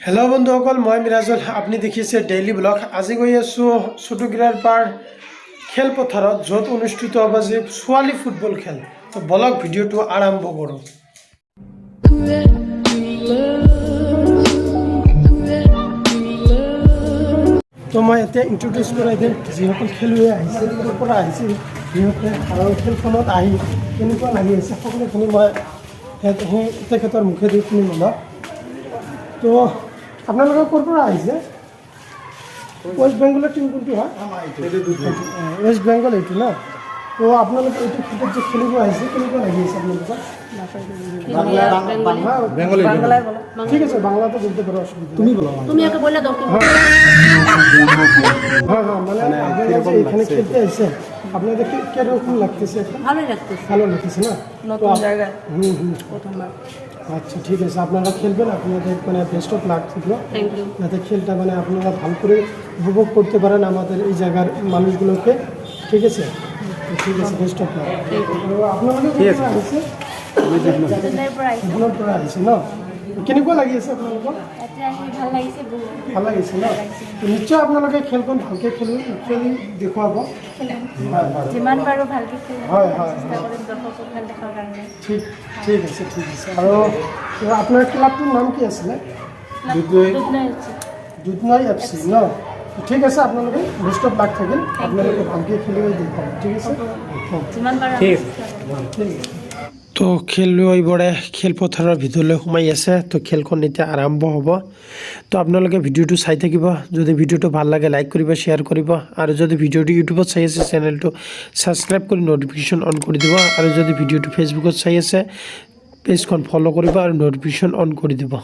Hello' বন্ধুসকল, মই মিৰাজুল। আপুনি দেখিছে ডেইলি ব্লগ। আজি গৈ আছোঁ চুটুকিৰাৰ পাৰ খেলপথাৰত, য'ত অনুষ্ঠিত হ'ব যে ছোৱালী ফুটবল খেল। তো বলক ভিডিঅ'টো আৰম্ভ কৰোঁ। তো মই এতিয়া ইণ্ট্ৰডিউচ কৰাই দিম যিসকল খেলুৱৈ আহিছে, ক'ৰ পৰা আহিছে, সিহঁতে আৰু খেলখনত আহি কেনেকুৱা লাগি আছে সকলোখিনি মই তেখেতৰ মুখেদি শুনিম অলপ। তো আপোনালোকে ক'ৰ পৰা আহিছে? ৱেষ্ট বেংগলৰ টিম কোনটো হয়? ৱেষ্ট বেংগল এইটো ন? তো আপোনালোকে এইটো ক্ৰিকেট যে খেলিব আহিছে, কেনেকুৱা লাগি আছে আপোনালোকৰ? ঠিক আছে, বাংলাতে বলতে পারো, অসুবিধা তুমি বলো। তুমি একে বলে দাও কি? হ্যাঁ হ্যাঁ, মানে আপনারা এখানে খেলতে আসছেন, আপনাদের কিরকম লাগতেছে? ভালোই লাগতেছে। ভালো লাগতেছে না? নতুন জায়গা। প্রথমবার। আচ্ছা, ঠিক আছে, আপনারা খেলবেন, আপনাদের মানে বেস্ট অফ লাক থাকলো। Thank you. যাতে খেলটা মানে আপনারা ভালো করে উপভোগ করতে পারেন আমাদের এই জায়গার মানুষগুলোকে। ঠিক আছে, ঠিক আছে, বেস্ট অফ লাক। আপনারা ঠিক আছে। কেনেকুৱা লাগি আছে আপোনালোকৰ? ভাল লাগিছে ন? নিশ্চয় আপোনালোকে খেলখন ভালকৈ খেলি দেখুৱাব। যিমান পাৰোঁ ভালকৈ হয় হয়, ঠিক ঠিক আছে, ঠিক আছে। আৰু আপোনাৰ ক্লাবটোৰ নাম কি আছিলে? দুধনৈ FC ন? ঠিক আছে, আপোনালোকে বেষ্ট অফ লাক থাকিল, আপোনালোকে ভালকৈ খেলিব দেখুৱাব। ঠিক আছে, ঠিক আছে। তো খেলুৱৈবোৰে খেলপথাৰৰ ভিতৰলৈ সোমাই আছে। তো খেলখন এতিয়া আৰম্ভ হ'ব। তো আপোনালোকে ভিডিঅ'টো চাই থাকিব। যদি ভিডিঅ'টো ভাল লাগে লাইক কৰিব, শ্বেয়াৰ কৰিব, আৰু যদি ভিডিঅ'টো ইউটিউবত চাই আছে চেনেলটো ছাবস্ক্ৰাইব কৰি ন'টিফিকেশ্যন অন কৰি দিব, আৰু যদি ভিডিঅ'টো ফেচবুকত চাই আছে পেজখন ফ'ল' কৰিব আৰু ন'টিফিকেশ্যন অন কৰি দিব।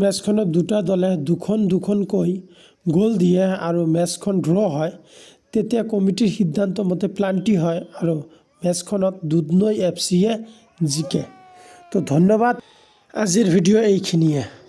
মেচখনত দুটা দলে দুখনকৈ গ'ল দিয়ে আৰু মেচখন ড্ৰ হয় তেতিয়া কমিটিৰ সিদ্ধান্ত মতে প্লান্টি হয় আৰু মেচখনত দুধনৈ FC জিকে। তো ধন্যবাদ, আজিৰ ভিডিঅ' এইখিনিয়ে।